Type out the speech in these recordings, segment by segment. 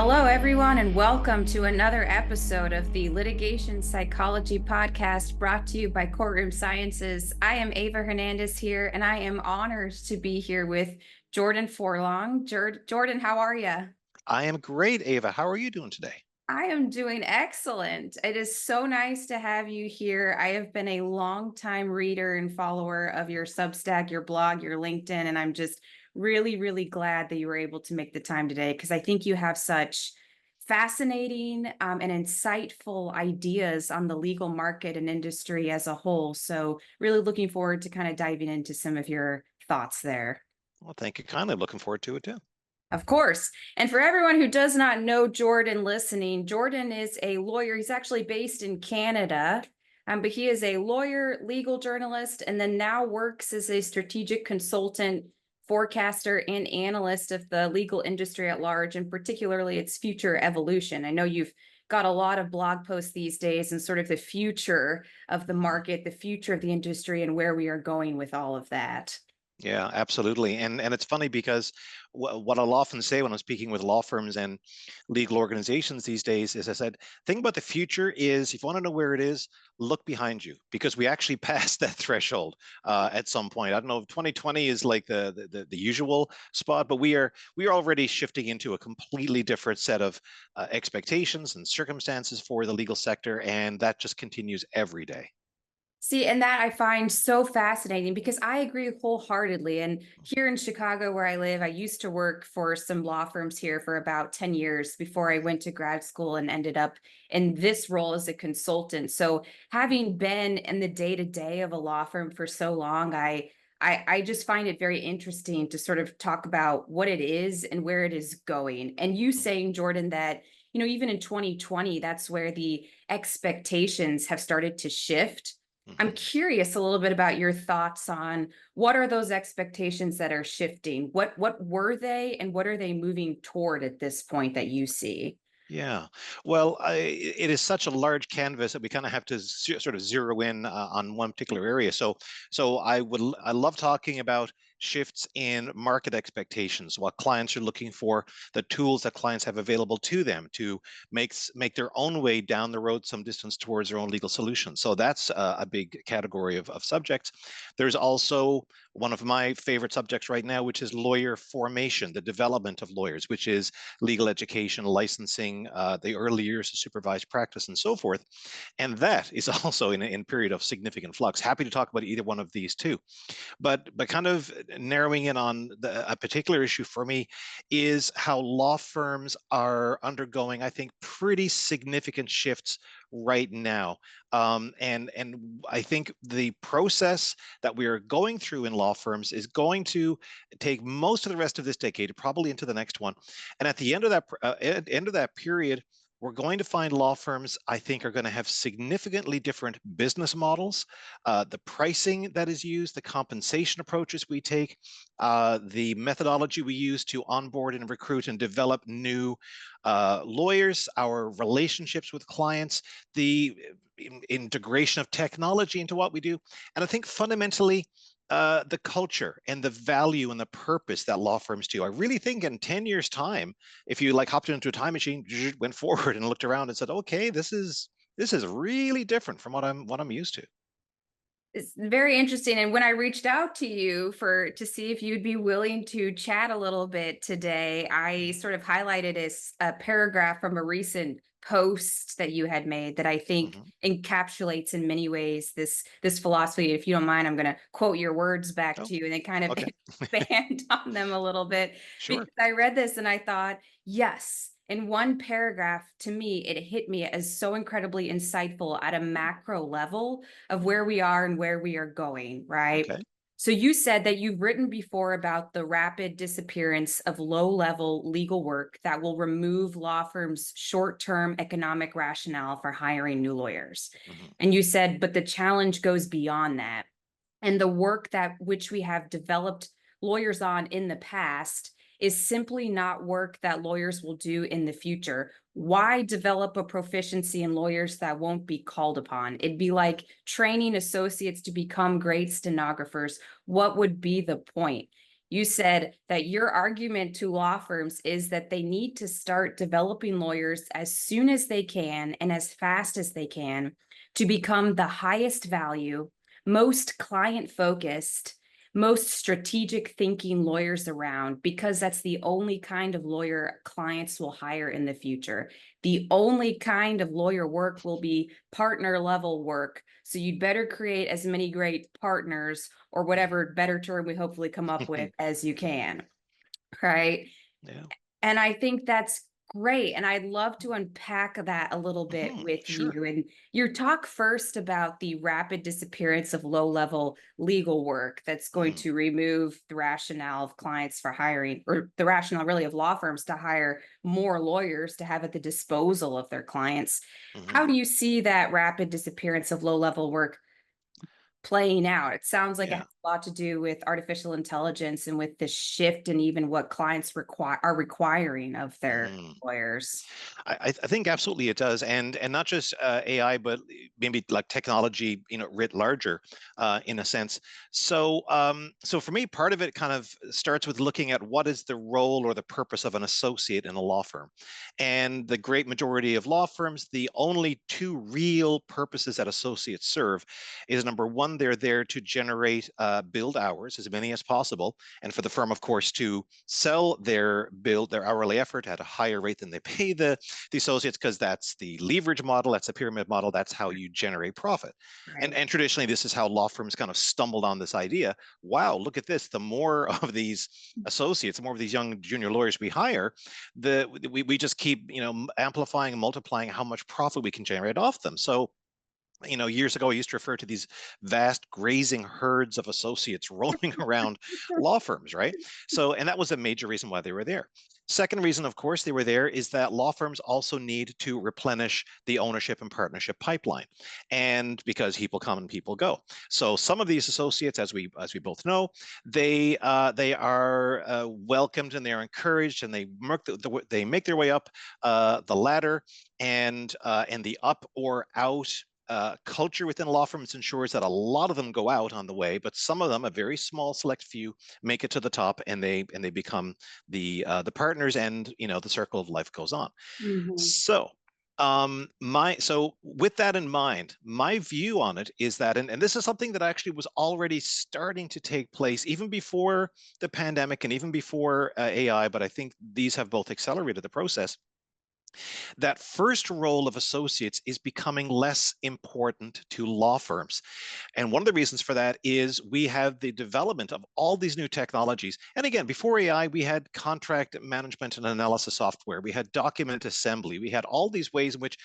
Hello, everyone, and welcome to another episode of the Litigation Psychology Podcast brought to you by Courtroom Sciences. I am Ava Hernandez here, and I am honored to be here with Jordan Furlong. Jordan, how are you? I am great, Ava. How are you doing today? I am doing excellent. It is so nice to have you here. I have been a longtime reader and follower of your Substack, your blog, your LinkedIn, and I'm just really glad that you were able to make the time today because I think you have such fascinating and insightful ideas on the legal market and industry as a whole. So really looking forward to kind of diving into some of your thoughts there. Well, thank you kindly. Looking forward to it too. Of course. And for everyone who does not know Jordan listening, Jordan is a lawyer. He's actually based in Canada, but he is a lawyer, legal journalist, and then now works as a strategic consultant, forecaster, and analyst of the legal industry at large, and particularly its future evolution. I know you've got a lot of blog posts these days and sort of the future of the market, the future of the industry, and where we are going with all of that. Yeah, absolutely. And it's funny because what I'll often say when I'm speaking with law firms and legal organizations these days is I said, think about the future is if you want to know where it is, look behind you because we actually passed that threshold at some point. I don't know if 2020 is like the usual spot, but we are already shifting into a completely different set of expectations and circumstances for the legal sector, and that just continues every day. See, and that I find so fascinating because I agree wholeheartedly. And here in Chicago, where I live, I used to work for some law firms here for about 10 years before I went to grad school and ended up in this role as a consultant. So having been in the day-to-day of a law firm for so long, I just find it very interesting to sort of talk about what it is and where it is going. And you saying, Jordan, that even in 2020, that's where the expectations have started to shift. I'm Mhm. curious a little bit about your thoughts on what are those expectations that are shifting? What were they and what are they moving toward at this point that you see? Yeah, well, it is such a large canvas that we kind of have to sort of zero in on one particular area. So I love talking about shifts in market expectations, what clients are looking for, the tools that clients have available to them to make their own way down the road some distance towards their own legal solution. So that's a big category of subjects. There's also one of my favorite subjects right now, which is lawyer formation, the development of lawyers, which is legal education, licensing, the early years of supervised practice, and so forth. And that is also in period of significant flux. Happy to talk about either one of these too. But kind of narrowing in on a particular issue for me is how law firms are undergoing, I think, pretty significant shifts right now. And I think the process that we are going through in law firms is going to take most of the rest of this decade, probably into the next one. And at the end of that period, we're going to find law firms, I think, are going to have significantly different business models. The pricing that is used, the compensation approaches we take, the methodology we use to onboard and recruit and develop new lawyers, our relationships with clients, the integration of technology into what we do. And I think fundamentally, the culture and the value and the purpose that law firms do. I really think in 10 years' time, if you like hopped into a time machine, went forward and looked around and said, okay, this is really different from what I'm used to. It's very interesting. And when I reached out to you to see if you'd be willing to chat a little bit today, I sort of highlighted a paragraph from a recent post that you had made that I think Mhm. encapsulates in many ways this philosophy. If you don't mind, I'm going to quote your words back Oh, to you and then kind of okay. expand on them a little bit Sure. because I read this and I thought, yes. In one paragraph, to me, it hit me as so incredibly insightful at a macro level of Mhm. where we are and where we are going, right? Okay. So you said that you've written before about the rapid disappearance of low-level legal work that will remove law firms' short-term economic rationale for hiring new lawyers. Mhm. And you said, but the challenge goes beyond that. And the work that which we have developed lawyers on in the past is simply not work that lawyers will do in the future. Why develop a proficiency in lawyers that won't be called upon? It'd be like training associates to become great stenographers. What would be the point? You said that your argument to law firms is that they need to start developing lawyers as soon as they can and as fast as they can to become the highest value, most client focused, most strategic thinking lawyers around, because that's the only kind of lawyer clients will hire in the future. The only kind of lawyer work will be partner level work. So you'd better create as many great partners, or whatever better term we hopefully come up with, as you can. Right. Yeah. And I think that's great. And I'd love to unpack that a little bit with Sure. you. And your talk first about the rapid disappearance of low level legal work that's going Mm, to remove the rationale of clients for hiring, or the rationale really of law firms to hire more lawyers to have at the disposal of their clients. mhm. How do you see that rapid disappearance of low level work playing out? It sounds like it Yeah. has a lot to do with artificial intelligence and with the shift and even what clients are requiring of their Mhm. lawyers. I think absolutely it does, and not just AI, but maybe like technology, writ larger, in a sense. So for me, part of it kind of starts with looking at what is the role or the purpose of an associate in a law firm, and the great majority of law firms, the only two real purposes that associates serve is number one, they're there to generate billed hours, as many as possible, and for the firm, of course, to sell their hourly effort at a higher rate than they pay the associates, because that's the leverage model, that's the pyramid model, that's how you generate profit. And, Right. and traditionally, this is how law firms kind of stumbled on this idea. Wow, look at this. The more of these associates, the more of these young junior lawyers we hire, we just keep amplifying and multiplying how much profit we can generate off them. So years ago, I used to refer to these vast grazing herds of associates roaming around law firms, right? So, and that was a major reason why they were there. Second reason, of course, they were there is that law firms also need to replenish the ownership and partnership pipeline, and because people come and people go. So, some of these associates, as we both know, they are welcomed and they are encouraged, and they make their way up the ladder, and the up or out culture within law firms ensures that a lot of them go out on the way, but some of them, a very small select few, make it to the top, and they become the partners, and the circle of life goes on. Mhm. So so with that in mind, my view on it is that, and this is something that actually was already starting to take place even before the pandemic and even before AI, but I think these have both accelerated the process. That first role of associates is becoming less important to law firms. And one of the reasons for that is we have the development of all these new technologies. And again, before AI, we had contract management and analysis software, we had document assembly, we had all these ways in which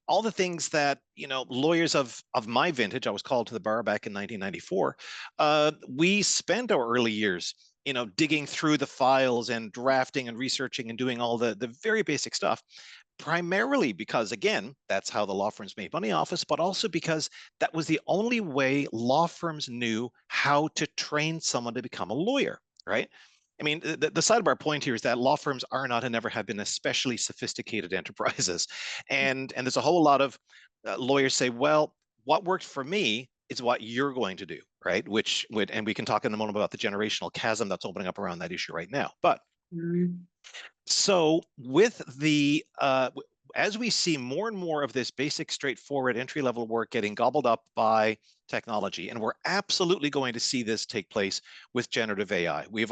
all the things that lawyers of my vintage, I was called to the bar back in 1994, we spent our early years digging through the files and drafting and researching and doing all the very basic stuff, primarily because, again, that's how the law firms made money off us, but also because that was the only way law firms knew how to train someone to become a lawyer, right? I mean, the sidebar point here is that law firms are not and never have been especially sophisticated enterprises. And there's a whole lot of lawyers say, well, what worked for me is what you're going to do, right? Which would, and we can talk in a moment about the generational chasm that's opening up around that issue right now. But Mhm. so with as we see more and more of this basic, straightforward entry-level work getting gobbled up by technology, and we're absolutely going to see this take place with generative AI. We've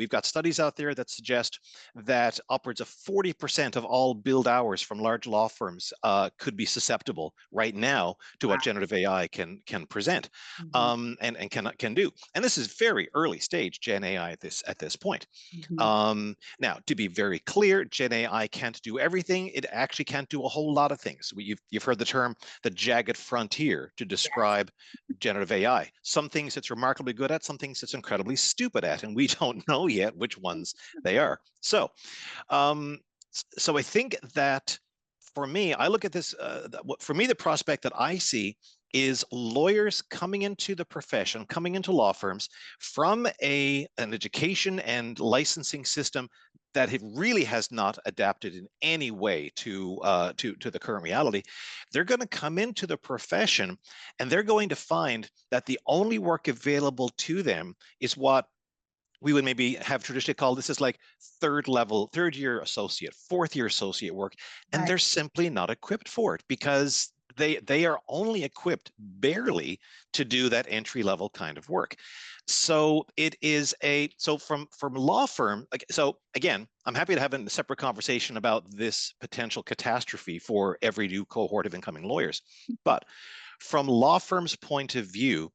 got studies out there that suggest that upwards of 40% of all billed hours from large law firms could be susceptible right now to Wow. what generative AI can present, Mhm. and can do. And this is very early stage Gen AI at this point. Mhm. Now, to be very clear, Gen AI can't do everything. It actually can't do a whole lot of things. You've heard the term the jagged frontier to Yes. describe generative AI. Some things it's remarkably good at, some things it's incredibly stupid at, and we don't know yet which ones they are. Um, so I think that for me, I look at this. For me, the prospect that I see is lawyers coming into the profession, coming into law firms from an education and licensing system that it really has not adapted in any way to the current reality. They're going to come into the profession, and they're going to find that the only work available to them is what we would maybe have traditionally called this is like third level, third year associate, fourth year associate work, and Right. they're simply not equipped for it because they are only equipped barely to do that entry level kind of work. So it is from law firm, like, so again, I'm happy to have a separate conversation about this potential catastrophe for every new cohort of incoming lawyers. But from law firms' point of view,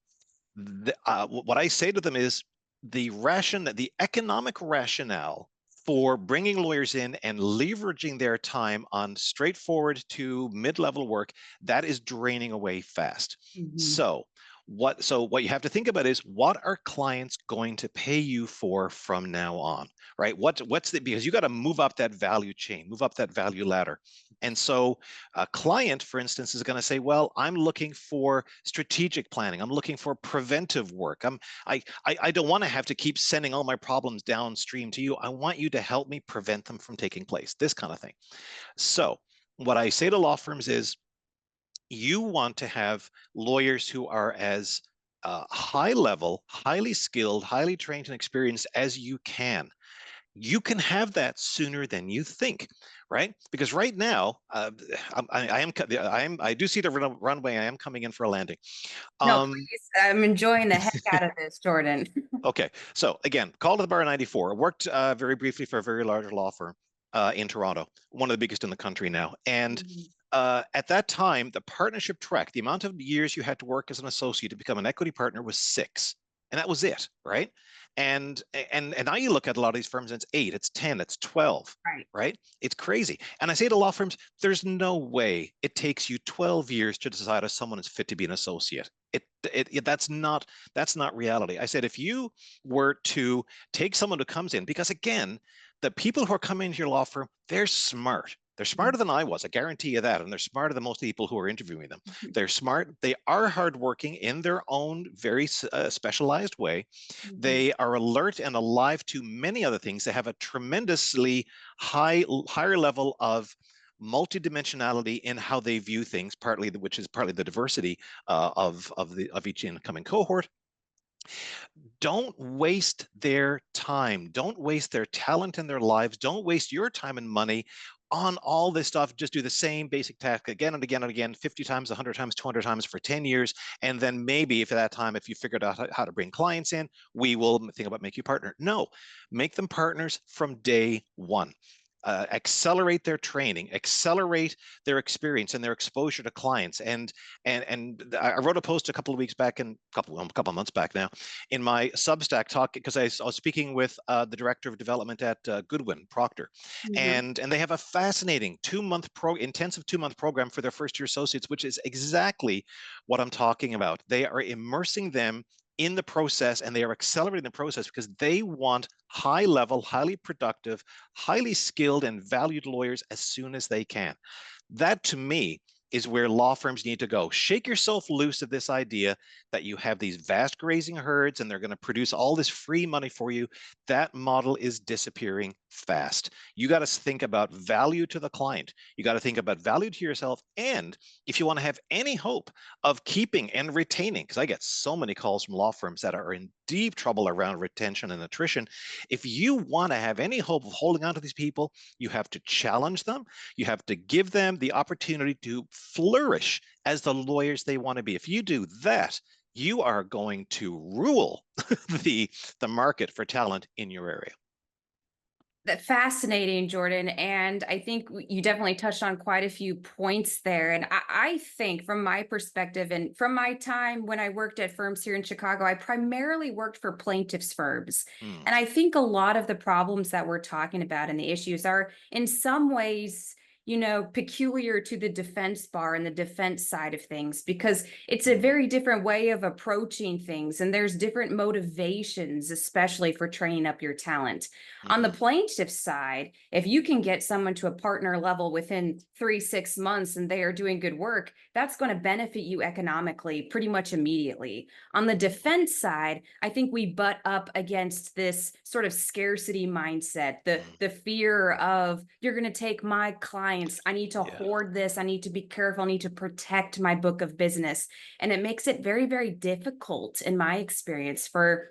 what I say to them is the economic rationale for bringing lawyers in and leveraging their time on straightforward to mid-level work, that is draining away fast. Mhm. So what you have to think about is, what are clients going to pay you for from now on, right? Because you got to move up that value chain, move up that value ladder. And so a client, for instance, is going to say, well, I'm looking for strategic planning. I'm looking for preventive work. I don't want to have to keep sending all my problems downstream to you. I want you to help me prevent them from taking place, this kind of thing. So what I say to law firms is, you want to have lawyers who are as high level, highly skilled, highly trained and experienced as you can. You can have that sooner than you think, right? Because right now, I do see the runway. I am coming in for a landing. No, Um, please. I'm enjoying the heck out of this, Jordan. okay, so again, called to the bar in '94. Worked very briefly for a very large law firm in Toronto, one of the biggest in the country now. And Mhm. at that time, the partnership track, the amount of years you had to work as an associate to become an equity partner was 6, and that was it, right? And now you look at a lot of these firms, and it's 8, it's 10, it's 12, Right. right? It's crazy. And I say to law firms, there's no way it takes you 12 years to decide if someone is fit to be an associate. That's not reality. I said, if you were to take someone who comes in, because again, the people who are coming into your law firm, they're smart. They're smarter than I was, I guarantee you that. And they're smarter than most people who are interviewing them. They're smart. They are hardworking in their own very specialized way. Mhm. They are alert and alive to many other things. They have a tremendously higher level of multidimensionality in how they view things, which is partly the diversity of each incoming cohort. Don't waste their time. Don't waste their talent and their lives. Don't waste your time and money on all this stuff. Just do the same basic task again and again and again, 50 times, 100 times, 200 times for 10 years. And then maybe if at that time, if you figured out how to bring clients in, we will think about make you partner. No, make them partners from day one. Accelerate their training, accelerate their experience and their exposure to clients. And I wrote a post a couple of weeks back, and a couple of months back now, in my Substack talk, because I was speaking with the director of development at Goodwin Proctor, Mhm. and they have a fascinating intensive 2-month program for their first year associates, which is exactly what I'm talking about. They are immersing them in the process, and they are accelerating the process because they want high level, highly productive, highly skilled and valued lawyers as soon as they can. That to me is where law firms need to go. Shake yourself loose of this idea that you have these vast grazing herds and they're going to produce all this free money for you. That model is disappearing fast. You got to think about value to the client. You got to think about value to yourself. And if you want to have any hope of keeping and retaining, because I get so many calls from law firms that are in deep trouble around retention and attrition, if you want to have any hope of holding on to these people, you have to challenge them. You have to give them the opportunity to flourish as the lawyers they want to be. If you do that, you are going to rule the market for talent in your area. That fascinating, Jordan. And I think you definitely touched on quite a few points there. And I think from my perspective and from my time when I worked at firms here in Chicago, I primarily worked for plaintiffs' firms. Hmm. And I think a lot of the problems that we're talking about and the issues are in some ways, peculiar to the defense bar and the defense side of things, because it's a Hmm. very different way of approaching things. And there's different motivations, especially for training up your talent. On the Hmm. plaintiff side, if you can get someone to a partner level within 3, 6 months and they are doing good work, that's going to benefit you economically pretty much immediately. On the defense side, I think we butt up against this sort of scarcity mindset, the fear of you're going to take my clients. I need to Yeah. hoard this. I need to be careful. I need to protect my book of business. And it makes it very, very difficult, in my experience, for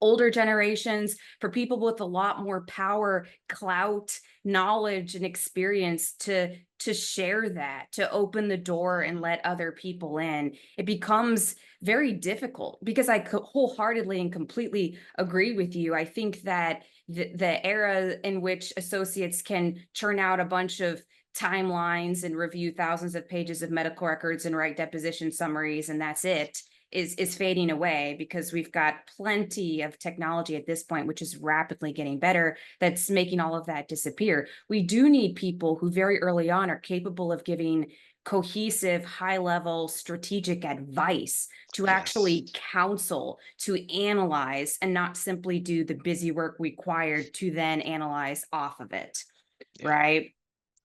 older generations, for people with a lot more power, clout, knowledge, and experience to share that, to open the door and let other people in. It becomes very difficult because I wholeheartedly and completely agree with you. I think that the era in which associates can churn out a bunch of timelines and review thousands of pages of medical records and write deposition summaries and that's it, is fading away, because we've got plenty of technology at this point, which is rapidly getting better, that's making all of that disappear. We do need people who very early on are capable of giving cohesive, high level strategic advice, to Yes. actually counsel, to analyze, and not simply do the busy work required to then analyze off of it. Yeah. Right.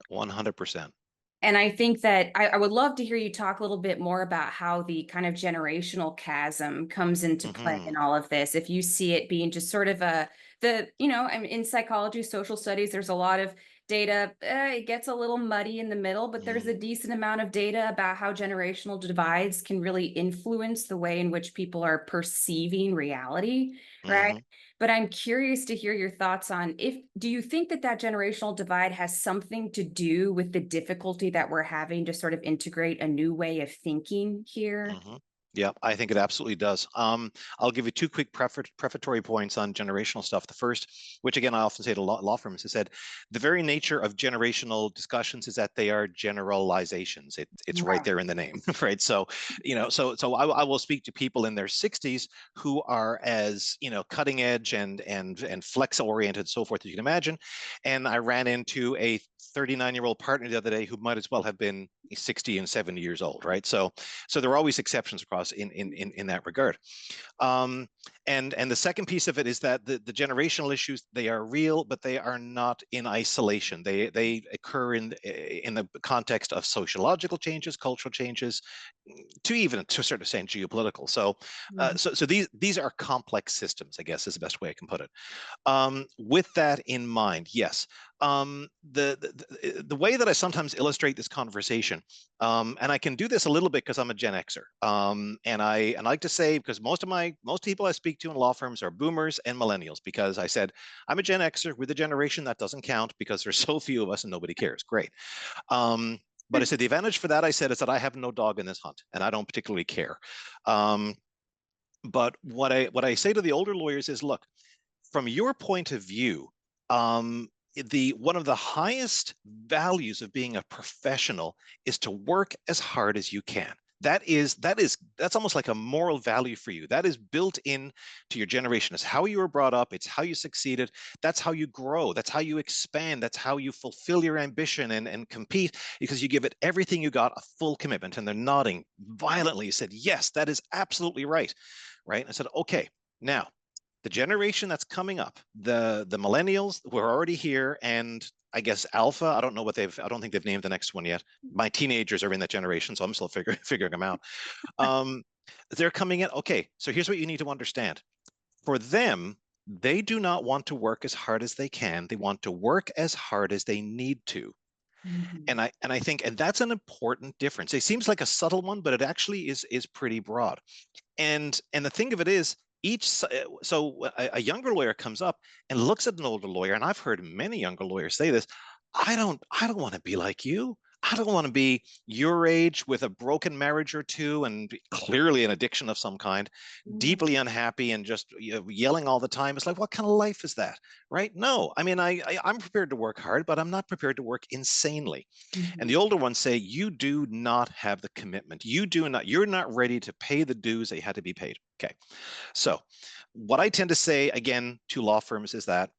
100%. And I think that I would love to hear you talk a little bit more about how the kind of generational chasm comes into play Hmm. in all of this. If you see it being just sort of I mean, in psychology, social studies, there's a lot of data. It gets a little muddy in the middle, but there's a Hmm. decent amount of data about how generational divides can really influence the way in which people are perceiving reality, right? Hmm. But I'm curious to hear your thoughts on, if do you think that that generational divide has something to do with the difficulty that we're having to sort of integrate a new way of thinking here? Hmm. Yeah, I think it absolutely does. I'll give you two quick prefatory points on generational stuff. The first, which again I often say to law firms, is that the very nature of generational discussions is that they are generalizations. It's right Right. there in the name, right? So, I will speak to people in their 60s who are as cutting edge and flex oriented, so forth as you can imagine. And I ran into a 39-year-old partner the other day who might as well have been 60 and 70 years old, right? So there are always exceptions across in that regard. Um, and the second piece of it is that the generational issues, they are real, but they are not in isolation. They occur in the context of sociological changes, cultural changes, to a certain extent geopolitical. Mhm. So these are complex systems, I guess is the best way I can put it. With that in mind, yes. The way that I sometimes illustrate this conversation, and I can do this a little bit because I'm a Gen Xer, and I like to say, because most people I speak to in law firms are boomers and millennials, because I said I'm a Gen Xer with a generation that doesn't count because there's so few of us and nobody cares. Great. Um, but I said the advantage for that, I said, is that I have no dog in this hunt and I don't particularly care. Um, but what I say to the older lawyers is, look, from your point of view, the one of the highest values of being a professional is to work as hard as you can. That's almost like a moral value for you. That is built in to your generation. It's how you were brought up. It's how you succeeded. That's how you grow. That's how you expand. That's how you fulfill your ambition and compete, because you give it everything you got, a full commitment. And they're nodding violently. Said, yes, that is absolutely right. Right. I said, okay, now the generation that's coming up, the millennials who are already here, and I guess Alpha. I don't think they've named the next one yet. My teenagers are in that generation, so I'm still figuring them out. Um, they're coming in. Okay, so here's what you need to understand. For them, they do not want to work as hard as they can. They want to work as hard as they need to. Mhm. And I think, and that's an important difference. It seems like a subtle one, but it actually is pretty broad. And the thing of it is, a younger lawyer comes up and looks at an older lawyer, and I've heard many younger lawyers say this: I don't want to be like you. I don't want to be your age with a broken marriage or two and clearly an addiction of some kind, Yeah. deeply unhappy and just yelling all the time. It's like, what kind of life is that? Right? No, I mean, I'm prepared to work hard, but I'm not prepared to work insanely. And the Mhm. older ones say, you do not have the commitment. You're not ready to pay the dues that had to be paid. Okay. So what I tend to say again to law firms is that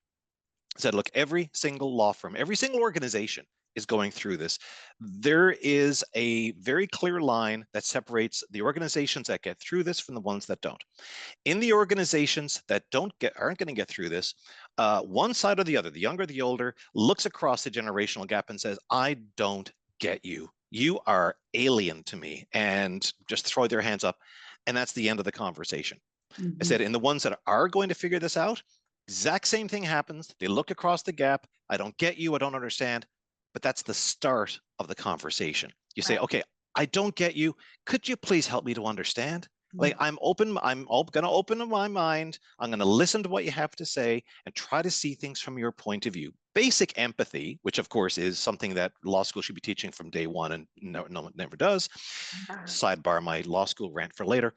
said, look, every single law firm, every single organization is going through this. There is a very clear line that separates the organizations that get through this from the ones that don't. In the organizations that aren't going to get through this, one side or the other, the younger, the older, looks across the generational gap and says, I don't get you. You are alien to me, and just throw their hands up. And that's the end of the conversation. I Mhm. said, in the ones that are going to figure this out, exact same thing happens. They look across the gap. I don't get you. I don't understand. But that's the start of the conversation. You say, Right. okay, I don't get you. Could you please help me to understand? Like going to open my mind. I'm going to listen to what you have to say and try to see things from your point of view. Basic empathy, which of course is something that law school should be teaching from day one, and no one never does. Sidebar my law school rant for later.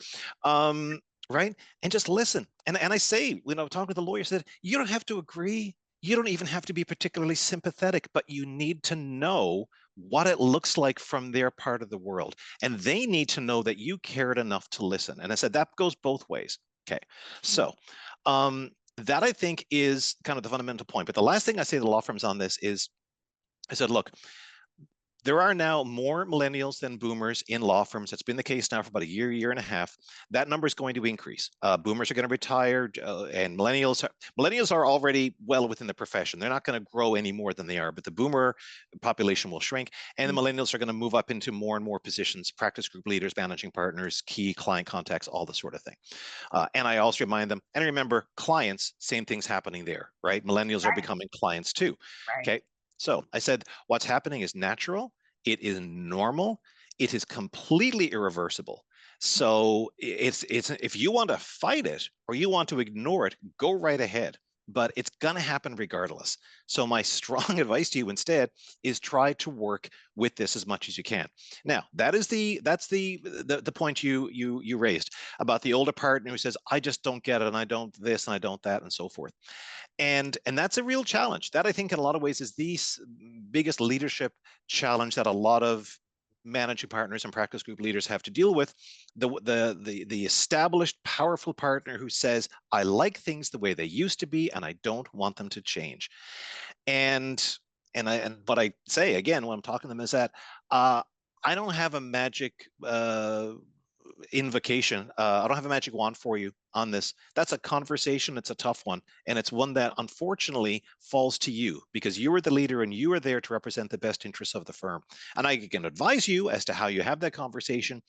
Right? And just listen. And I say, talking to the lawyer, said, you don't have to agree. You don't even have to be particularly sympathetic, but you need to know what it looks like from their part of the world. And they need to know that you cared enough to listen. And I said, that goes both ways. Okay. So that I think is kind of the fundamental point. But the last thing I say to the law firms on this is, I said, look, there are now more millennials than boomers in law firms. That's been the case now for about a year and a half. That number is going to increase. Boomers are going to retire, and millennials are already well within the profession. They're not going to grow any more than they are, but the boomer population will shrink, and the millennials are going to move up into more and more positions: practice group leaders, managing partners, key client contacts, all this sort of thing. And I also remind them, and remember, clients, same thing's happening there, right? Millennials are becoming clients too. Right. Okay. So I said, what's happening is natural. It is normal. It is completely irreversible. So it's if you want to fight it or you want to ignore it, go right ahead. But it's going to happen regardless. So my strong advice to you instead is try to work with this as much as you can. Now, that's the point you raised about the older partner who says, I just don't get it, and I don't this, and I don't that, and so forth. And that's a real challenge. That I think in a lot of ways is the biggest leadership challenge that a lot of managing partners and practice group leaders have to deal with. The established, powerful partner who says, I like things the way they used to be, and I don't want them to change. And what I say again when I'm talking to them is that I don't have a magic invocation. I don't have a magic wand for you on this. That's a conversation. It's a tough one. And it's one that unfortunately falls to you because you are the leader and you are there to represent the best interests of the firm. And I can advise you as to how you have that conversation,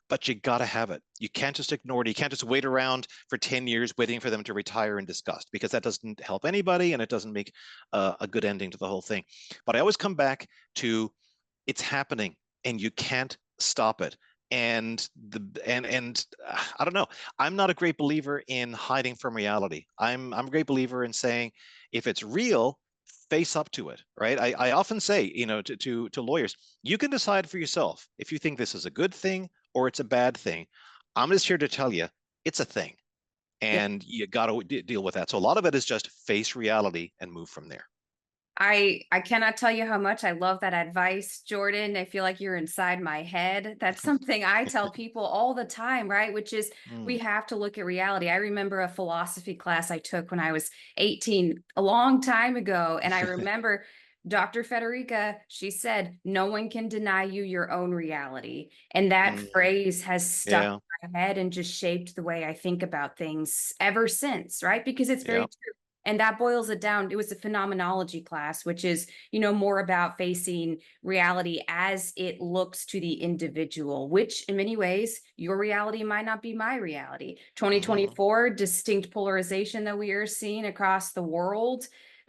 but you got to have it. You can't just ignore it. You can't just wait around for 10 years waiting for them to retire in disgust, because that doesn't help anybody and it doesn't make a good ending to the whole thing. But I always come back to, it's happening and you can't stop it. And I don't know. I'm not a great believer in hiding from reality. I'm a great believer in saying, if it's real, face up to it, right? I often say, to lawyers, you can decide for yourself if you think this is a good thing or it's a bad thing. I'm just here to tell you it's a thing, and you got to deal with that. So a lot of it is just face reality and move from there. I cannot tell you how much I love that advice, Jordan. I feel like you're inside my head. That's something I tell people all the time, right? Which is we have to look at reality. I remember a philosophy class I took when I was 18, a long time ago. And I remember Dr. Federica, she said, no one can deny you your own reality. And that phrase has stuck in my head and just shaped the way I think about things ever since, right? Because it's very true. And that boils it down. It was a phenomenology class, which is, more about facing reality as it looks to the individual, which in many ways, your reality might not be my reality. 2024, distinct polarization that we are seeing across the world.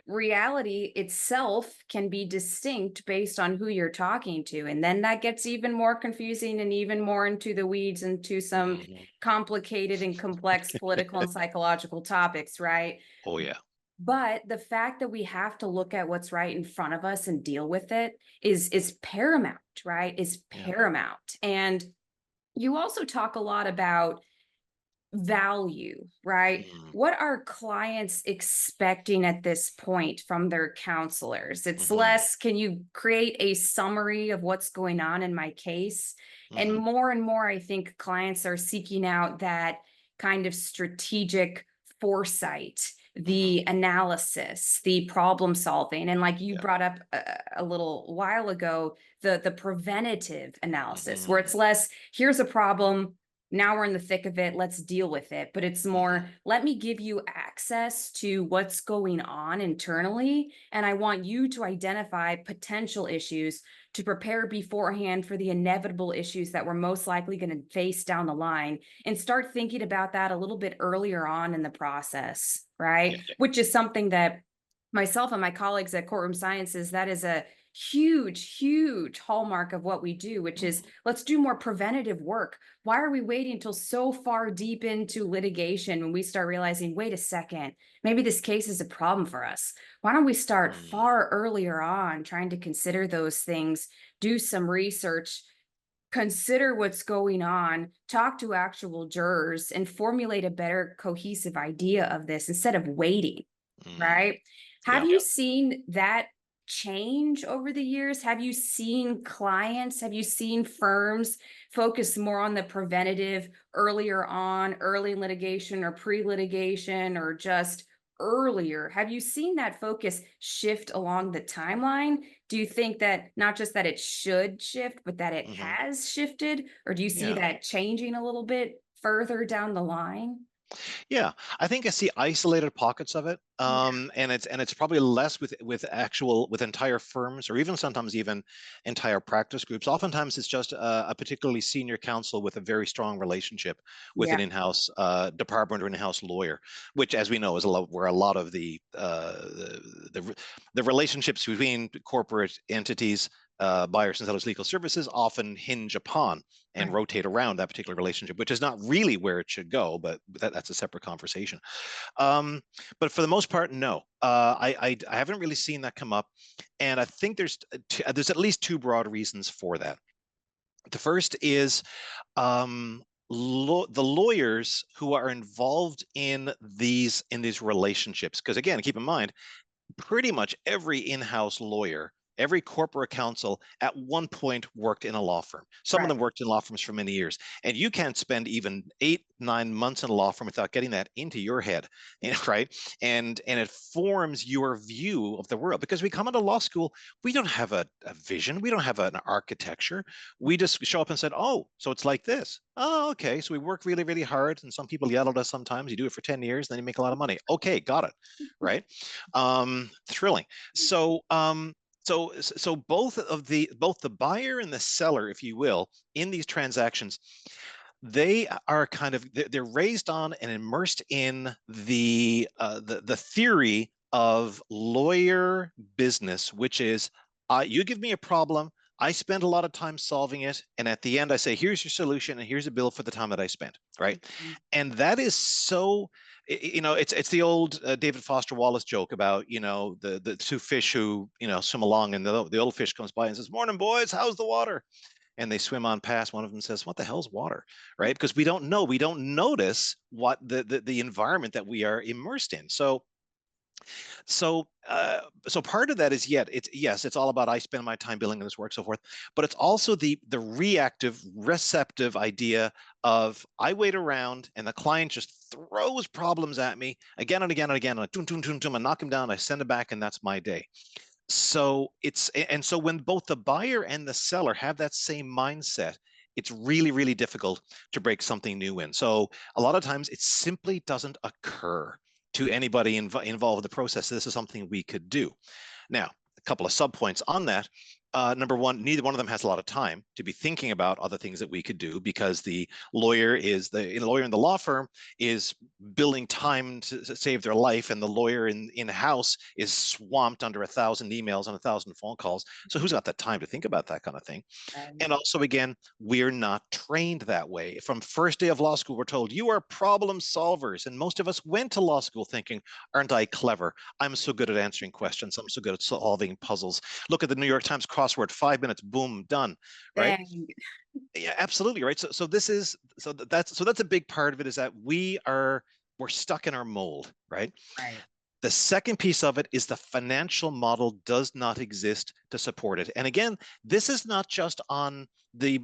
Reality itself can be distinct based on who you're talking to. And then that gets even more confusing and even more into the weeds, into some complicated and complex political and psychological topics, right? Oh, yeah. But the fact that we have to look at what's right in front of us and deal with it is paramount, right? Is paramount. And you also talk a lot about value, right? What are clients expecting at this point from their counselors? It's less, can you create a summary of what's going on in my case? And more, I think clients are seeking out that kind of strategic foresight, the analysis, the problem solving. And like you brought up a little while ago, the preventative analysis, where it's less, here's a problem, now we're in the thick of it, let's deal with it. But it's more, let me give you access to what's going on internally. And I want you to identify potential issues to prepare beforehand for the inevitable issues that we're most likely going to face down the line, and start thinking about that a little bit earlier on in the process, right? Which is something that myself and my colleagues at Courtroom Sciences, that is a huge hallmark of what we do, which is let's do more preventative work. Why are we waiting until so far deep into litigation when we start realizing, wait a second, maybe this case is a problem for us? Why don't we start Mm, far earlier on trying to consider those things, do some research, consider what's going on, talk to actual jurors, and formulate a better cohesive idea of this instead of waiting, mm, right? Have yeah. you seen that change over the years? Have you seen clients, have you seen firms focus more on the preventative earlier on, early litigation or pre-litigation or just earlier? Have you seen that focus shift along the timeline? Do you think that not just that it should shift, but that it Hmm. has shifted? Or do you see Yeah. that changing a little bit further down the line? Yeah, I think I see isolated pockets of it, Yeah. and it's probably less with entire firms or even sometimes even entire practice groups. Oftentimes, it's just a particularly senior counsel with a very strong relationship with an Yeah. in-house department or in-house lawyer, which, as we know, is a lot where a lot of the relationships between corporate entities. Buyers and sellers legal services often hinge upon and Right. rotate around that particular relationship, which is not really where it should go, but that's a separate conversation. Um, but for the most part, no. I haven't really seen that come up, and I think there's at least two broad reasons for that. The first is the lawyers who are involved in these relationships, because again, keep in mind pretty much every in-house lawyer, every corporate counsel at one point worked in a law firm. Some of Right. them worked in law firms for many years. And you can't spend even 8, 9 months in a law firm without getting that into your head, right? And it forms your view of the world. Because we come into law school, we don't have a vision, we don't have an architecture. We just show up and said, oh, so it's like this. Oh, okay. So we work really hard, and some people yell at us sometimes. You do it for 10 years, then you make a lot of money. Okay, got it. Right. Thrilling. So so both the buyer and the seller, if you will, in these transactions, they are kind of they're raised on and immersed in the theory of lawyer business, which is you give me a problem, I spend a lot of time solving it, and at the end I say, here's your solution and here's a bill for the time that I spent, right? And that is so, it's the old David Foster Wallace joke about, the two fish who, swim along, and the old fish comes by and says, morning boys, how's the water? And they swim on past. One of them says, what the hell's water? Right? Because we don't notice what the environment that we are immersed in. So part of that is, it's all about I spend my time billing this work, so forth, but it's also the reactive, receptive idea of I wait around and the client just throws problems at me again and again and again, and I knock him down, I send it back, and that's my day. So when both the buyer and the seller have that same mindset, it's really difficult to break something new in. So a lot of times it simply doesn't occur to anybody involved in the process. This is something we could do. Now, a couple of subpoints on that. Number one, neither one of them has a lot of time to be thinking about other things that we could do, because the lawyer in the law firm is billing time to save their life, and the lawyer in house is swamped under 1,000 emails and 1,000 phone calls. So who's got the time to think about that kind of thing? Right. And also, again, we're not trained that way. From first day of law school, we're told you are problem solvers. And most of us went to law school thinking, aren't I clever? I'm so good at answering questions. I'm so good at solving puzzles. Look at the New York Times crossword, 5 minutes, boom, done. Right? Dang. Yeah, absolutely. Right. So that's a big part of it, is that we're stuck in our mold. Right. Right. The second piece of it is the financial model does not exist to support it. And again, this is not just on the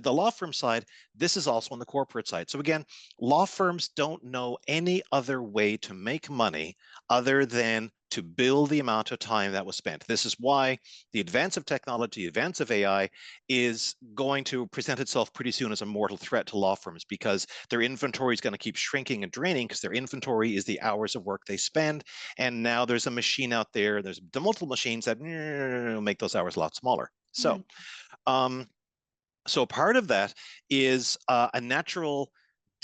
law firm side, this is also on the corporate side. So again, law firms don't know any other way to make money other than to bill the amount of time that was spent. This is why the advance of technology, the advance of AI is going to present itself pretty soon as a mortal threat to law firms, because their inventory is going to keep shrinking and draining, because their inventory is the hours of work they spend. And now there's a machine out there's multiple machines that make those hours a lot smaller. So, Mhm. um, so part of that is a natural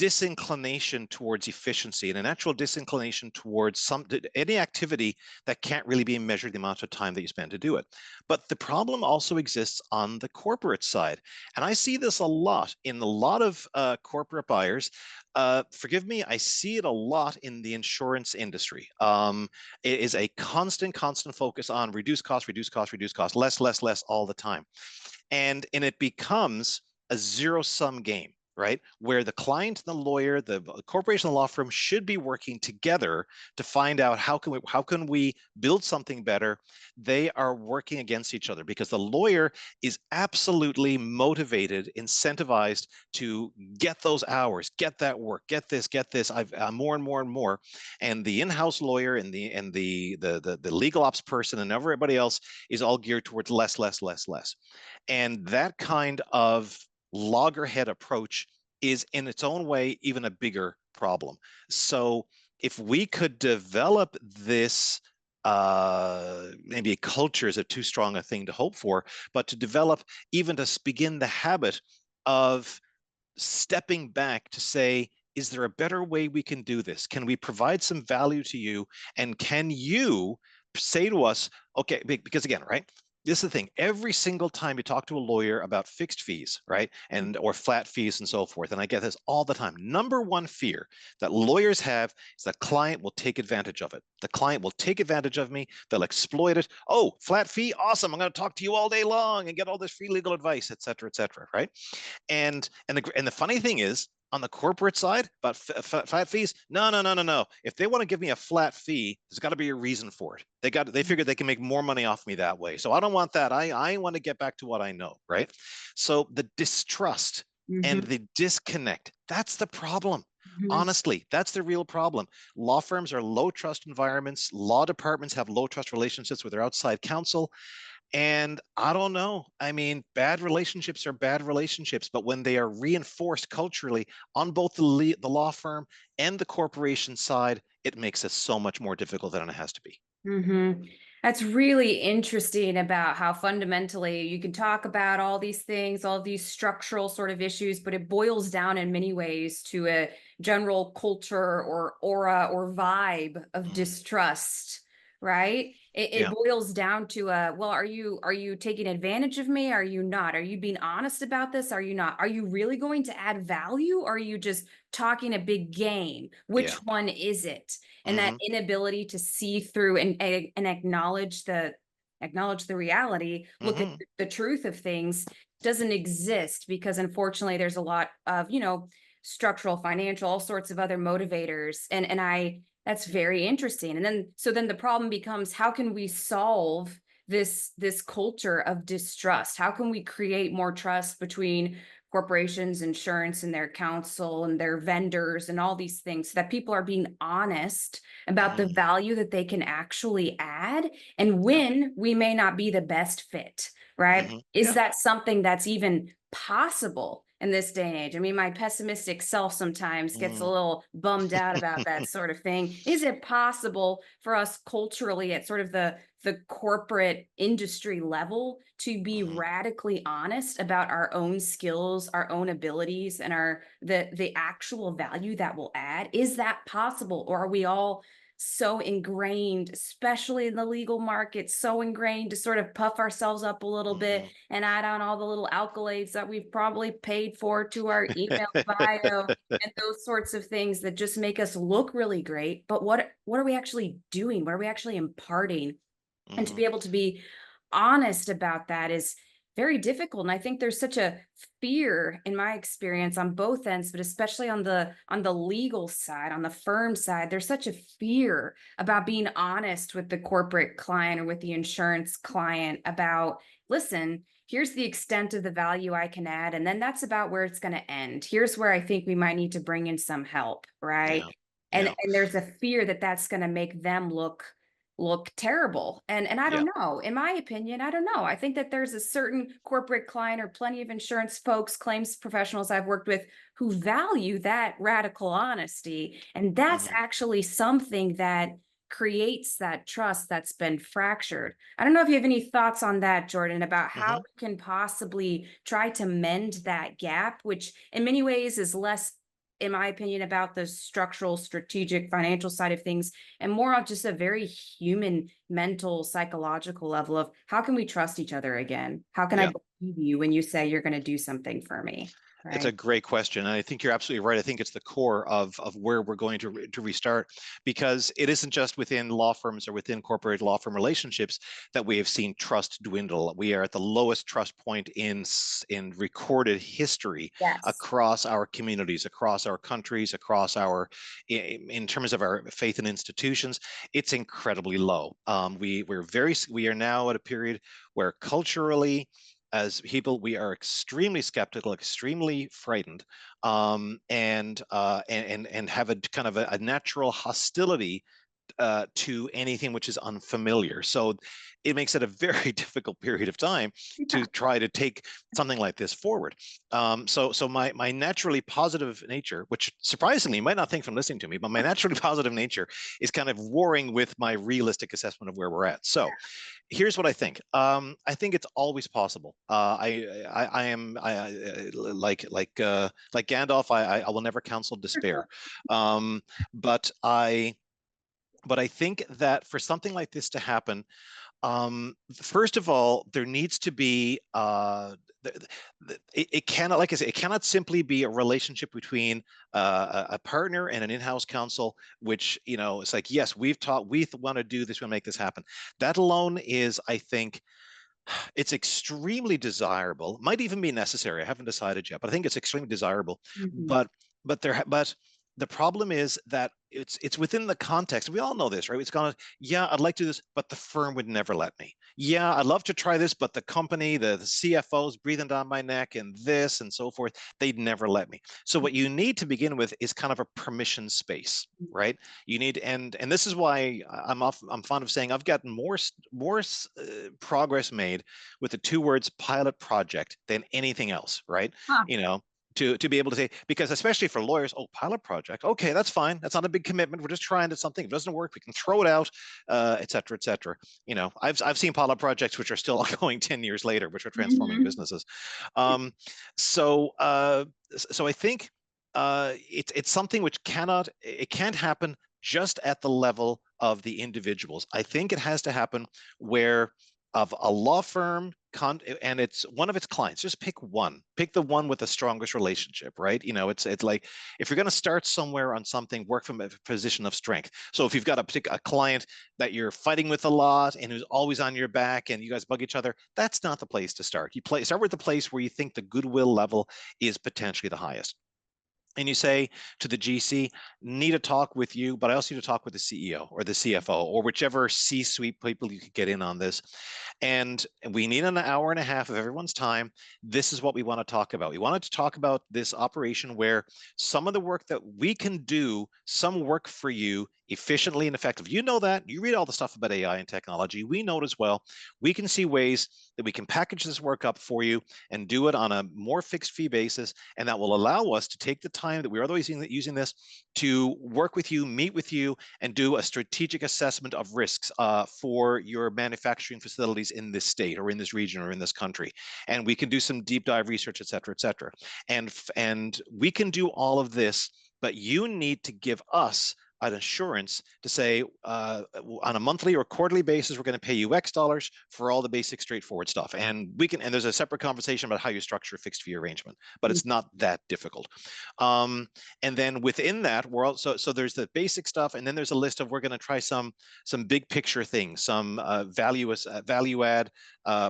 disinclination towards efficiency and a natural disinclination towards any activity that can't really be measured the amount of time that you spend to do it. But the problem also exists on the corporate side. And I see this a lot in a lot of corporate buyers. Forgive me, I see it a lot in the insurance industry. It is a constant focus on reduce cost, reduce cost, reduce cost, less, less, less all the time. And it becomes a zero-sum game, right? Where the client and the lawyer, the corporation and the law firm should be working together to find out how can we build something better. They are working against each other because the lawyer is absolutely motivated, incentivized to get those hours, get that work, get this, more and more and more. And the in-house lawyer and the legal ops person and everybody else is all geared towards less, less, less, less. And that kind of loggerhead approach is in its own way even a bigger problem. So if we could develop this, maybe a culture is a too strong a thing to hope for, but to develop, even to begin the habit of stepping back to say, is there a better way we can do this? Can we provide some value to you? And can you say to us, okay, because again, right? This is the thing. Every single time you talk to a lawyer about fixed fees, right, and or flat fees and so forth, and I get this all the time. Number one fear that lawyers have is that client will take advantage of it. The client will take advantage of me. They'll exploit it. Oh, flat fee, awesome! I'm going to talk to you all day long and get all this free legal advice, et cetera, right? And the funny thing is, on the corporate side about flat fees, no. If they want to give me a flat fee, there's got to be a reason for it. They figure they can make more money off me that way. So I don't want that. I want to get back to what I know, right? So the distrust and the disconnect, that's the problem. Honestly, that's the real problem. Law firms are low trust environments. Law departments have low trust relationships with their outside counsel. And I don't know. I mean, bad relationships are bad relationships, but when they are reinforced culturally on both the law firm and the corporation side, it makes it so much more difficult than it has to be. That's really interesting about how fundamentally you can talk about all these things, all these structural sort of issues, but it boils down in many ways to a general culture or aura or vibe of distrust, right? It Yeah. boils down to well, are you taking advantage of me? Are you not? Are you being honest about this? Are you not? Are you really going to add value? Or are you just talking a big game? Which Yeah. one is it? And that hmm inability to see through and acknowledge the reality, look at hmm the truth of things doesn't exist, because unfortunately there's a lot of, structural, financial, all sorts of other motivators. And that's very interesting. And then the problem becomes, how can we solve this culture of distrust? How can we create more trust between corporations, insurance, and their counsel and their vendors and all these things, so that people are being honest about the value that they can actually add, and Yeah. when we may not be the best fit, right? Is Yeah. that something that's even possible in this day and age? I mean, my pessimistic self sometimes gets a Mm. little bummed out about that sort of thing. Is it possible for us culturally at sort of the corporate industry level to be radically honest about our own skills, our own abilities, and the actual value that will add? Is that possible? Or are we all so ingrained, especially in the legal market, so ingrained to sort of puff ourselves up a little bit and add on all the little accolades that we've probably paid for to our email bio and those sorts of things that just make us look really great? But what are we actually doing? What are we actually imparting? And to be able to be honest about that is very difficult. And I think there's such a fear, in my experience, on both ends, but especially on the legal side, on the firm side, there's such a fear about being honest with the corporate client or with the insurance client about, listen, here's the extent of the value I can add, and then that's about where it's going to end. Here's where I think we might need to bring in some help, right? Yeah. And Yeah. there's a fear that that's going to make them look terrible. And I Yeah. don't know, in my opinion, I don't know. I think that there's a certain corporate client or plenty of insurance folks, claims professionals I've worked with, who value that radical honesty. And that's actually something that creates that trust that's been fractured. I don't know if you have any thoughts on that, Jordan, about how hmm we can possibly try to mend that gap, which in many ways is less in my opinion, about the structural, strategic, financial side of things, and more on just a very human, mental, psychological level of how can we trust each other again? How can I Yeah. believe you when you say you're going to do something for me? It's a Right. great question, and I think you're absolutely right. I think it's the core of where we're going to restart, because it isn't just within law firms or within corporate law firm relationships that we have seen trust dwindle. We are at the lowest trust point in recorded history Yes. across our communities, across our countries, across our in terms of our faith in institutions. It's incredibly low. We are now at a period where culturally, as people, we are extremely skeptical, extremely frightened, and have a kind of a natural hostility to anything which is unfamiliar. So it makes it a very difficult period of time Yeah. to try to take something like this forward. So my naturally positive nature, which surprisingly you might not think from listening to me, but my naturally positive nature is kind of warring with my realistic assessment of where we're at. So here's what I think. I think it's always possible. I am like Gandalf. I will never counsel despair. Um, but I think that for something like this to happen, first of all, there needs to be it cannot, like I say, it cannot simply be a relationship between a partner and an in-house counsel, which, it's like, yes, we want to do this, we want to make this happen. That alone is, I think, it's extremely desirable. Might even be necessary. I haven't decided yet, but I think it's extremely desirable. Mhm. But the problem is that it's within the context. We all know this, right? It's gonna, yeah, I'd like to do this, but the firm would never let me. Yeah, I'd love to try this, but the company, the CFO's breathing down my neck and this and so forth, they'd never let me. So what you need to begin with is kind of a permission space, right? You need, and this is why I'm fond of saying I've gotten more progress made with the two words pilot project than anything else, right? Huh. You know, to be able to say, because especially for lawyers, oh, pilot project, okay, that's fine, that's not a big commitment, we're just trying to something, if it doesn't work, we can throw it out, et cetera, et cetera. I've seen pilot projects which are still ongoing 10 years later, which are transforming Mhm. businesses. um, so uh, so I think it's something which it can't happen just at the level of the individuals. I think it has to happen where of a law firm and it's one of its clients. Just pick the one with the strongest relationship, right? It's like, if you're going to start somewhere on something, work from a position of strength. So if you've got a client that you're fighting with a lot and who's always on your back and you guys bug each other, that's not the place to start. Start with the place where you think the goodwill level is potentially the highest. And you say to the GC, need a talk with you, but I also need to talk with the CEO or the CFO or whichever C-suite people you could get in on this. And we need an hour and a half of everyone's time. This is what we want to talk about. We wanted to talk about this operation where some of the work that we can do, some work for you efficiently and effectively. You know that. You read all the stuff about AI and technology. We know it as well. We can see ways that we can package this work up for you and do it on a more fixed fee basis. And that will allow us to take the time that we're otherwise using this to work with you, meet with you, and do a strategic assessment of risks for your manufacturing facilities in this state or in this region or in this country. And we can do some deep dive research, et cetera, et cetera. And we can do all of this, but you need to give us an assurance to say, on a monthly or quarterly basis, we're going to pay you X dollars for all the basic straightforward stuff. And there's a separate conversation about how you structure a fixed fee arrangement, but it's not that difficult. And then within that, so there's the basic stuff, and then there's a list of, we're going to try some big picture things, some value add,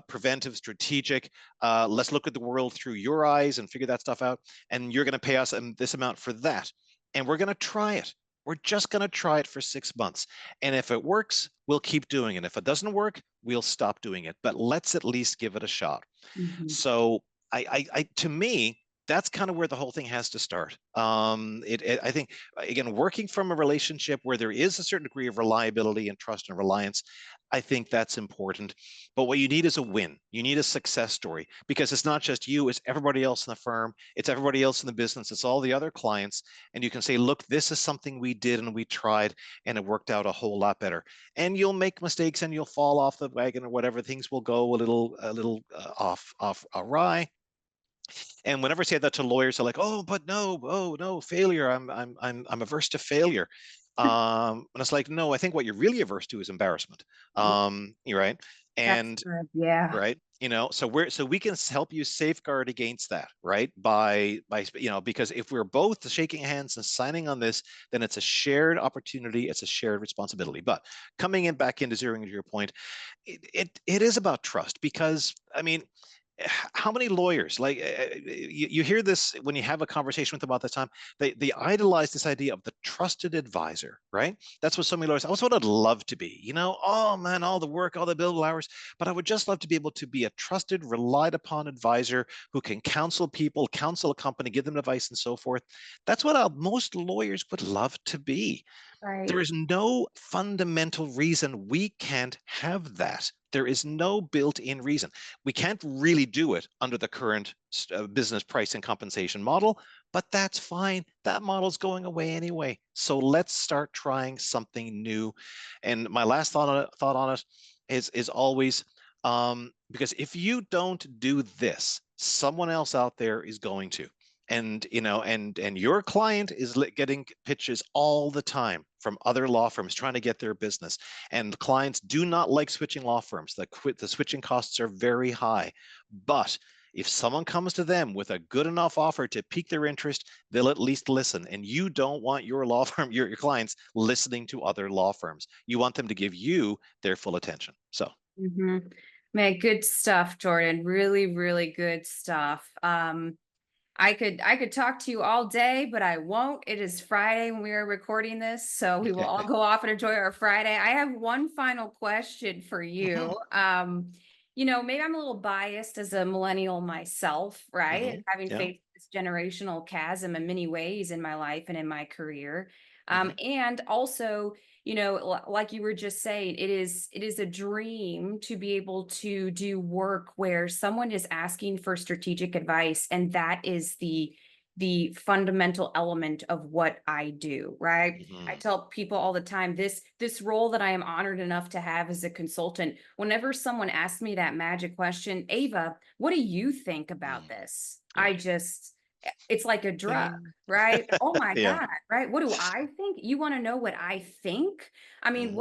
preventive, strategic. Let's look at the world through your eyes and figure that stuff out. And you're going to pay us this amount for that. And we're going to try it. We're just going to try it for 6 months. And if it works, we'll keep doing it. If it doesn't work, we'll stop doing it. But let's at least give it a shot. Mhm. So to me, that's kind of where the whole thing has to start. I think, again, working from a relationship where there is a certain degree of reliability and trust and reliance, I think that's important. But what you need is a win. You need a success story, because it's not just you, it's everybody else in the firm, it's everybody else in the business, it's all the other clients. And you can say, look, this is something we did and we tried and it worked out a whole lot better. And you'll make mistakes and you'll fall off the wagon or whatever. Things will go a little off awry. And whenever I say that to lawyers, they're like, "Oh, but no, oh no, failure. I'm averse to failure." And it's like, no, I think what you're really averse to is embarrassment. You're right. That's And good. Yeah. right, so we can help you safeguard against that, right? By because if we're both shaking hands and signing on this, then it's a shared opportunity, it's a shared responsibility. But coming in back into zeroing into your point, it is about trust, because I mean, how many lawyers, like, you hear this when you have a conversation with them all the time. They idolize this idea of the trusted advisor, right? That's what so many lawyers, that's what I'd love to be, oh man, all the work, all the billable hours, but I would just love to be able to be a trusted, relied upon advisor who can counsel people, counsel a company, give them advice and so forth. That's what most lawyers would love to be. There Right. is no fundamental reason we can't have that. There is no built-in reason. We can't really do it under the current business price and compensation model, but that's fine. That model's going away anyway. So let's start trying something new. And my last thought on it is always, because if you don't do this, someone else out there is going to. And and your client is getting pitches all the time from other law firms trying to get their business, and clients do not like switching law firms. The switching costs are very high, but if someone comes to them with a good enough offer to pique their interest, they'll at least listen. And you don't want your law firm, your clients, listening to other law firms. You want them to give you their full attention. So Hmm. Man, good stuff, Jordan. Really, really good stuff. I could talk to you all day, but I won't. It is Friday when we are recording this, so we will all go off and enjoy our Friday. I have one final question for hmm you. Maybe I'm a little biased as a millennial myself, right? hmm Having yeah. faced this generational chasm in many ways in my life and in my career. hmm And also, like you were just saying, it is a dream to be able to do work where someone is asking for strategic advice, and that is the fundamental element of what I do, right? I hmm tell people all the time, this role that I am honored enough to have as a consultant, whenever someone asks me that magic question, Ava, what do you think about mm this? Yeah. It's like a drug, Ding. right? Oh my Yeah. God, right? What do I think? You want to know what I think? I mean, hmm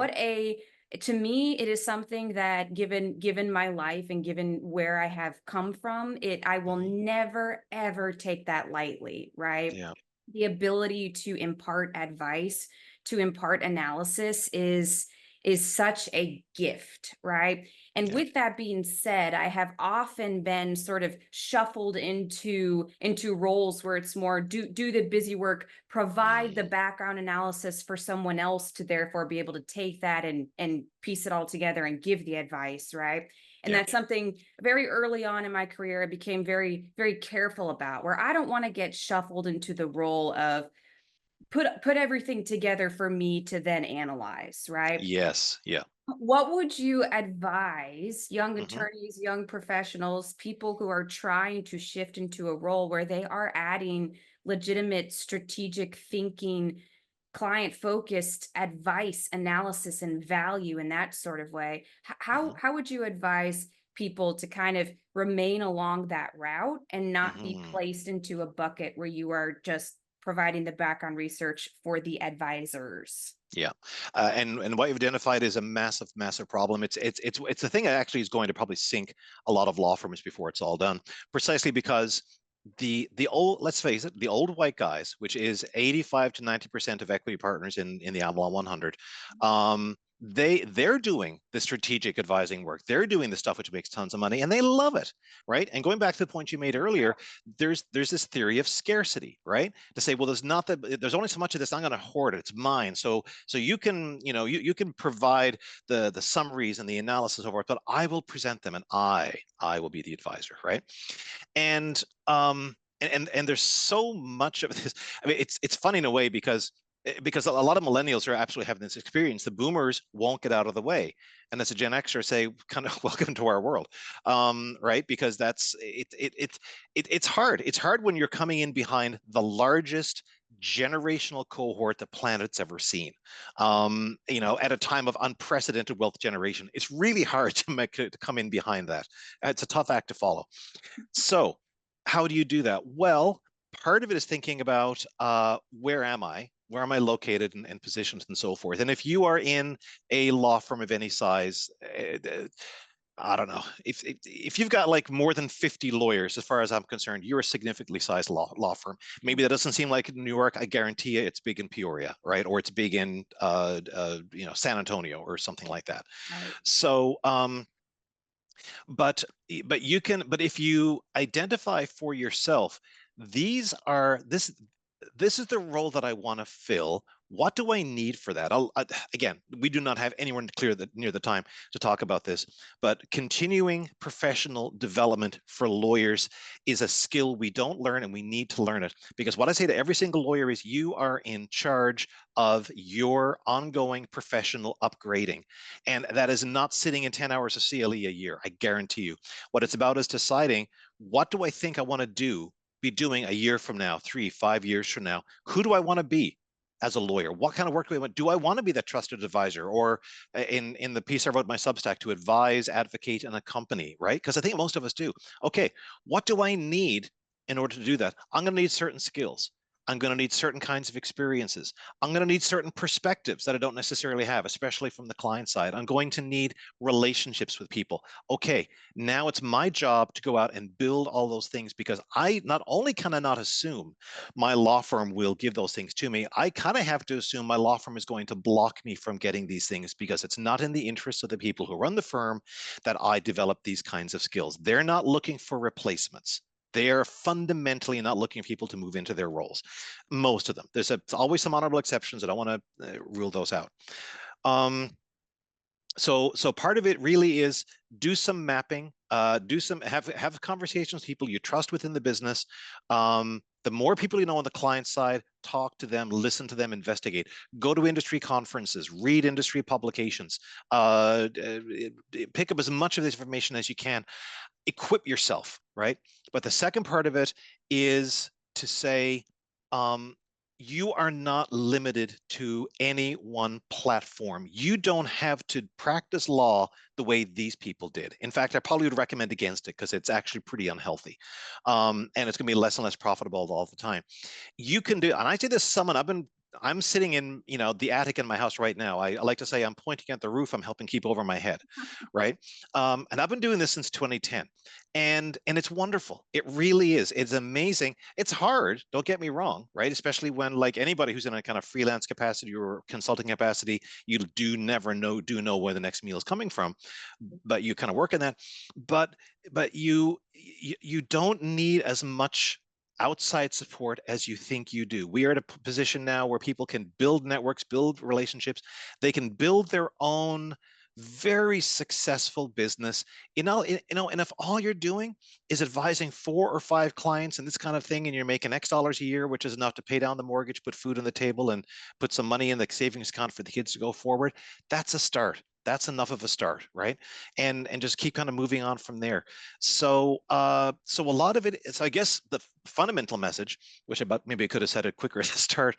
to me, it is something that given my life and given where I have come from, I will hmm never ever take that lightly, right? Yeah. The ability to impart advice, to impart analysis is such a gift, right? And Yeah. with that being said, I have often been sort of shuffled into roles where it's more do the busy work, provide the mm background analysis for someone else to therefore be able to take that and piece it all together and give the advice, right? And Yeah. that's something very early on in my career I became very, very careful about, where I don't want to get shuffled into the role of put everything together for me to then analyze, right? Yes. Yeah. What would you advise young hmm attorneys, young professionals, people who are trying to shift into a role where they are adding legitimate strategic thinking, client focused advice, analysis, and value in that sort of way? hmm How would you advise people to kind of remain along that route and not be hmm placed into a bucket where you are just providing the background research for the advisors? Yeah, and what you've identified is a massive, massive problem. It's the thing that actually is going to probably sink a lot of law firms before it's all done, precisely because the old, let's face it, the old white guys, which is 85 to 90% of equity partners in the Avalon 100, they're doing the strategic advising work. They're doing the stuff which makes tons of money, and they love it, right? And going back to the point you made earlier, there's this theory of scarcity, right? To say, well, there's only so much of this. I'm going to hoard it. It's mine. So you can, you can provide the summaries and the analysis of it, but I will present them, and I will be the advisor, right? And and there's so much of this. I mean, it's funny in a way, because a lot of millennials are actually having this experience. The boomers won't get out of the way, and as a Gen Xer, say, kind of welcome to our world, right? Because it's hard. It's hard when you're coming in behind the largest generational cohort the planet's ever seen. At a time of unprecedented wealth generation, it's really hard to come in behind that. It's a tough act to follow. So how do you do that? Well, part of it is thinking about where am I? Where am I located and positions and so forth? And if you are in a law firm of any size, I don't know. If you've got like more than 50 lawyers, as far as I'm concerned, you're a significantly sized law firm. Maybe that doesn't seem like New York. I guarantee you, it's big in Peoria, right? Or it's big in San Antonio or something like that. Right. So but but if you identify for yourself, these are this is the role that I want to fill. What do I need for that? Again, we do not have anyone near the time to talk about this, but continuing professional development for lawyers is a skill we don't learn, and we need to learn it. Because what I say to every single lawyer is, you are in charge of your ongoing professional upgrading. And that is not sitting in 10 hours of CLE a year, I guarantee you. What it's about is deciding, what do I think I want to be doing a year from now, 3, 5 years from now? Who do I want to be as a lawyer? What kind of work do I want? Do I want to be that trusted advisor, or in the piece I wrote in my Substack, to advise, advocate, and accompany, right? Because I think most of us do. Okay, what do I need in order to do that? I'm going to need certain skills. I'm going to need certain kinds of experiences. I'm going to need certain perspectives that I don't necessarily have, especially from the client side. I'm going to need relationships with people. Okay, now it's my job to go out and build all those things, because I not only can I not assume my law firm will give those things to me, I kind of have to assume my law firm is going to block me from getting these things, because it's not in the interest of the people who run the firm that I develop these kinds of skills. They're not looking for replacements. They are fundamentally not looking for people to move into their roles. Most of them. There's always some honorable exceptions. I don't want to rule those out. So part of it really is, do some mapping, have conversations with people you trust within the business. The more people you know on the client side, talk to them, listen to them, investigate. Go to industry conferences, read industry publications, pick up as much of this information as you can. Equip yourself, right? But the second part of it is to say, um, you are not limited to any one platform. You don't have to practice law the way these people did. In fact, I probably would recommend against it, because it's actually pretty unhealthy. And it's going to be less and less profitable all the time. You can do, and I say this, someone I'm sitting in, the attic in my house right now. I like to say I'm pointing at the roof. I'm helping keep over my head, right? And I've been doing this since 2010, and it's wonderful. It really is. It's amazing. It's hard. Don't get me wrong, right? Especially when, like, anybody who's in a kind of freelance capacity or consulting capacity, you never know where the next meal is coming from, but you kind of work in that. But you don't need as much outside support as you think you do. We are at a position now where people can build networks, build relationships. They can build their own very successful business. And if all you're doing is advising 4 or 5 clients and this kind of thing, and you're making X dollars a year, which is enough to pay down the mortgage, put food on the table, and put some money in the savings account for the kids to go forward, that's a start. That's enough of a start, right? And just keep kind of moving on from there. So a lot of it is, I guess, the fundamental message, which maybe I could have said it quicker at the start.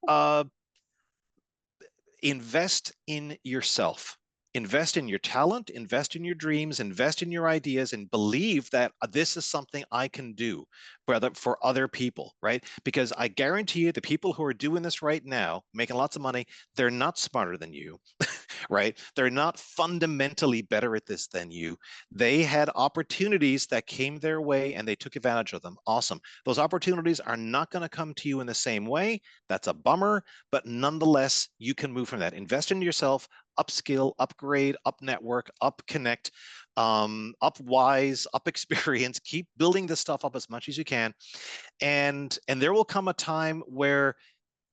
Uh, Invest in yourself. Invest in your talent, invest in your dreams, invest in your ideas, and believe that this is something I can do for other people, right? Because I guarantee you, the people who are doing this right now, making lots of money, they're not smarter than you, right? They're not fundamentally better at this than you. They had opportunities that came their way and they took advantage of them. Awesome. Those opportunities are not going to come to you in the same way. That's a bummer, but nonetheless, you can move from that. Invest in yourself, upskill, upgrade, up network, up connect, up wise, up experience. Keep building this stuff up as much as you can. And there will come a time where,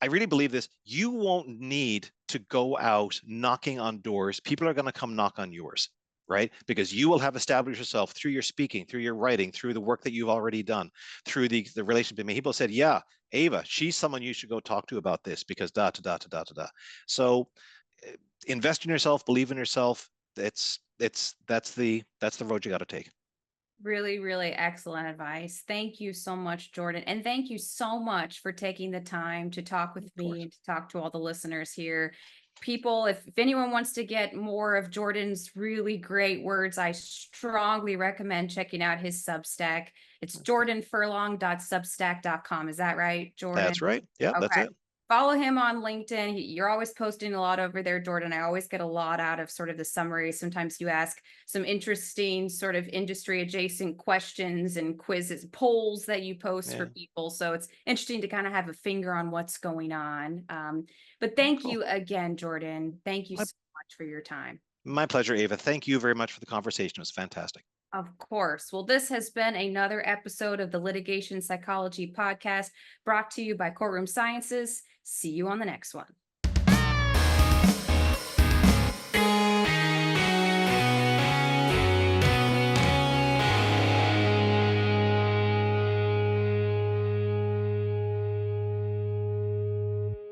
I really believe this, you won't need to go out knocking on doors. People are going to come knock on yours, right? Because you will have established yourself through your speaking, through your writing, through the work that you've already done, through the relationship. People said, yeah, Ava, she's someone you should go talk to about this, because da da da da da da da. So invest in yourself, believe in yourself. That's the road you got to take. Really, really excellent advice. Thank you so much, Jordan. And thank you so much for taking the time to talk with Of me course. and to talk to all the listeners here. people, if anyone wants to get more of Jordan's really great words, I strongly recommend checking out his Substack. It's jordanfurlong.substack.com. Is that right, Jordan? That's right. Yeah, that's Okay. it. Follow him on LinkedIn. You're always posting a lot over there, Jordan. I always get a lot out of sort of the summary. Sometimes you ask some interesting sort of industry adjacent questions and quizzes, polls that you post for Yeah. people. So it's interesting to kind of have a finger on what's going on. But thank Cool. you again, Jordan. Thank you My, so much for your time. my pleasure, Ava. Thank you very much for the conversation. It was fantastic. Of course. Well, this has been another episode of the Litigation Psychology Podcast brought to you by Courtroom Sciences. See you on the next one.